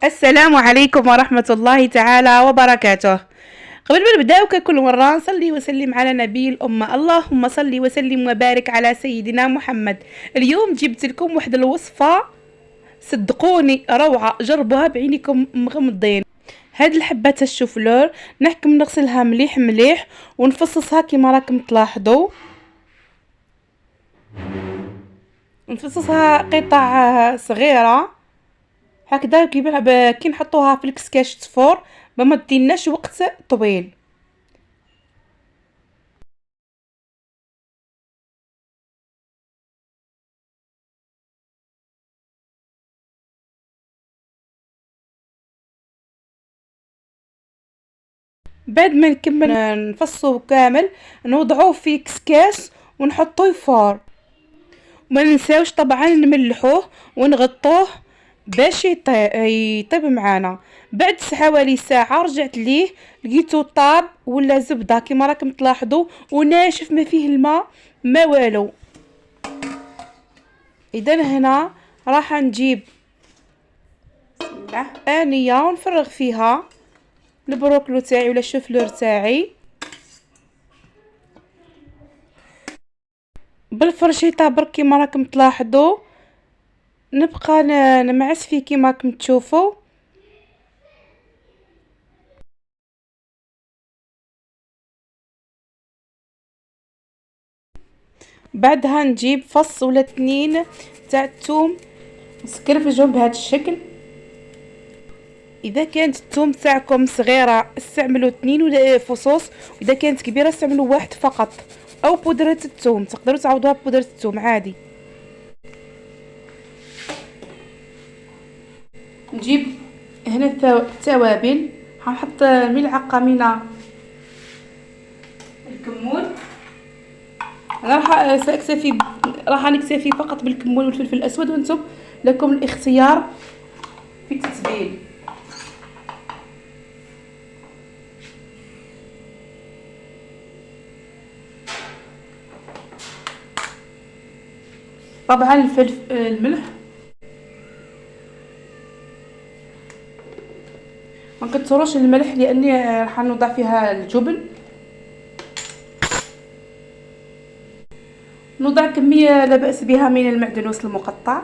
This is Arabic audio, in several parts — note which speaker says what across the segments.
Speaker 1: السلام عليكم ورحمة الله تعالى وبركاته. قبل ما نبداو ككل مرة نصلي وسلم على نبي الأمة. اللهم صل وسلم وبارك على سيدنا محمد. اليوم جبت لكم واحد الوصفة صدقوني روعة، جربوها بعينكم مغمضين. هاد الحبات الشوفلور نحكم نغسلها مليح مليح ونفصصها كما راكم تلاحظوا، نفصصها قطع صغيرة هكذا كي نحطوها في الكسكاش تفور ما ديناش وقت طويل. بعد ما نكمل نفصوه كامل نوضعوه في كسكاس ونحطوه فور، وما ننساوش طبعا نملحوه ونغطوه باش يطيب معانا. بعد حوالي ساعه رجعت ليه لقيتو طاب ولا زبده كما راكم تلاحظوا وناشف ما فيه الماء ما والو. اذا هنا راح نجيب انيه ونفرغ فيها البروكلو تاعي ولا الشوفلور تاعي بالفرشيطه برك كما راكم تلاحظوا. نبقى نمعس فيه كما راكم تشوفوا. بعدها نجيب فص ولا 2 تاع الثوم نسكرفجهم بهذا الشكل. اذا كانت الثوم تاعكم صغيره استعملوا 2 ولا فصوص، واذا كانت كبيره استعملوا واحد فقط، او بودره الثوم تقدروا تعوضوها ببودره الثوم عادي. نجيب هنا التوابل، حنحط ملعقه من الكمون. انا راح نكتفي فقط بالكمون والفلفل الاسود، وانتم لكم الاختيار في التتبيل. طبعا الفلفل الملح ما نكثروش الملح لاني راح نوضع فيها الجبن. نوضع كميه لا باس بها من المعدنوس المقطع.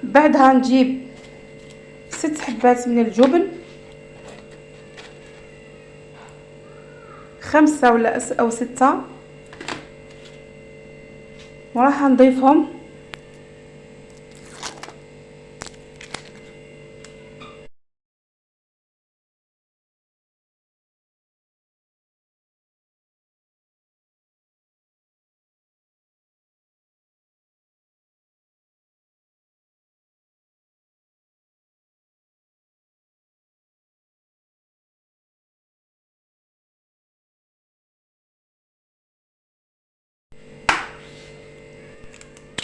Speaker 1: بعدها نجيب 6 حبات من الجبن، 5 ولا أو 6، وراح نضيفهم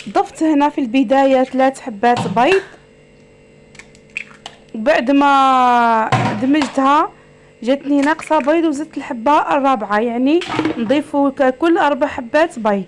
Speaker 1: ضفت هنا في البداية 3 حبات بيض. بعد ما دمجتها جاتني ناقصة بيض وزدت الحبة الرابعة، يعني نضيف كل 4 حبات بيض.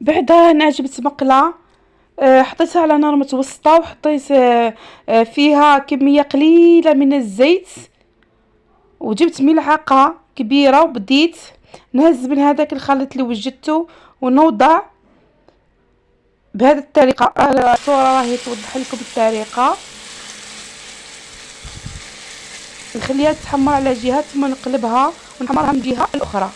Speaker 1: بعدها انا جبت مقله، حطيتها على نار متوسطه وحطيت فيها كميه قليله من الزيت، وجبت ملعقه كبيره وبديت نهز من هذاك الخليط اللي وجدته ونوضع بهذه الطريقه. الصوره راهي توضح لكم الطريقه. نخليها تتحمر على جهه ثم نقلبها ونحمرها من الجهه الاخرى.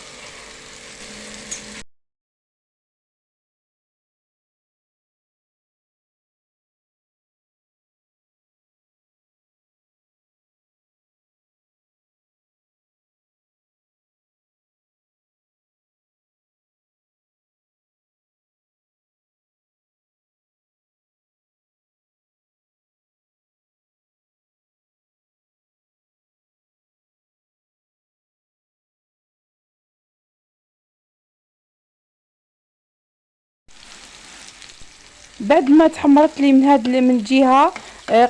Speaker 1: بعد ما تحمرت لي من هاد من الجهه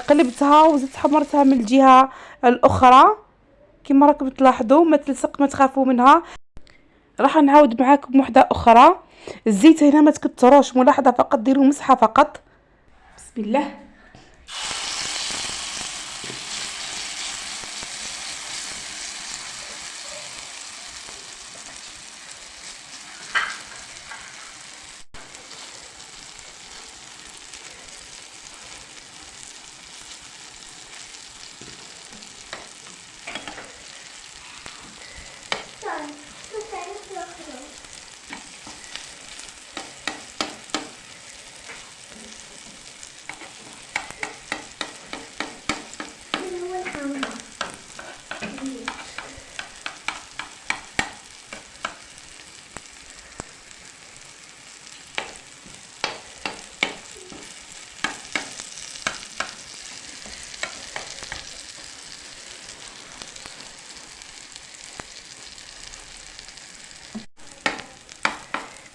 Speaker 1: قلبتها وزدت حمرتها من الجهه الاخرى كما راكم تلاحظوا. ما تلصق، ما تخافوا منها. راح نعاود معاكم وحده اخرى. الزيت هنا ما تكتروش، ملاحظه فقط، ديروا مسحه فقط. بسم الله.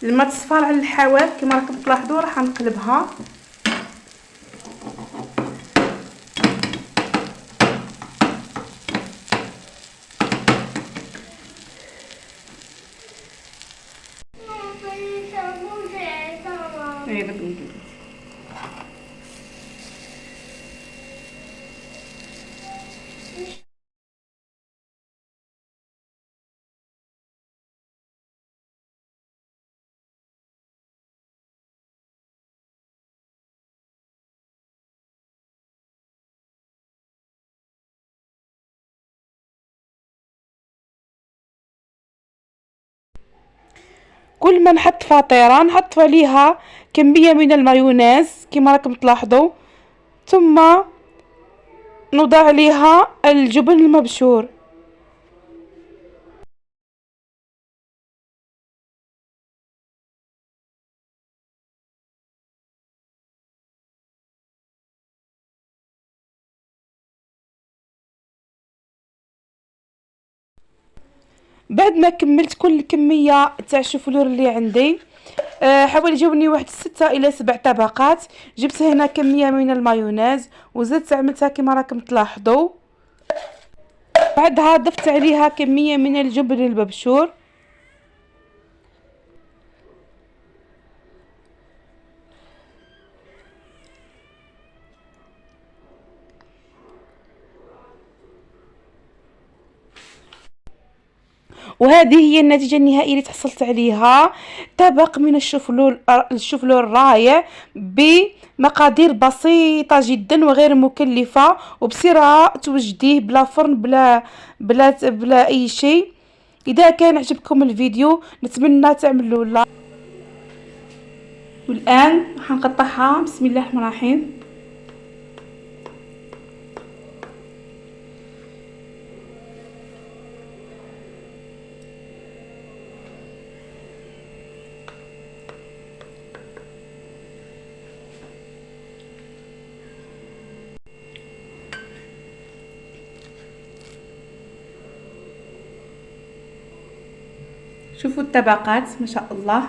Speaker 1: لما تصفر على الحواف كما راكم تلاحظوا راح نقلبها. كل ما نحط فطيره نحط عليها كميه من المايونيز كما راكم تلاحظوا، ثم نضع عليها الجبن المبشور. بعد ما كملت كل الكميه تاع الشوفلور اللي عندي، حوالي جاوني واحد 6 إلى 7 طبقات. جبت هنا كميه من المايونيز وزدت عملتها كما راكم تلاحظوا. بعدها ضفت عليها كميه من الجبن المبشور. وهذه هي النتيجة النهائية اللي تحصلت عليها. طبق من الشوفلور رائع بمقادير بسيطة جدا وغير مكلفة، وبسرعة توجديه بلا فرن بلا اي شيء. اذا كان عجبكم الفيديو نتمنى تعملوا لايك. والان حنقطعها. بسم الله الرحمن الرحيم. شوفوا الطبقات ما شاء الله.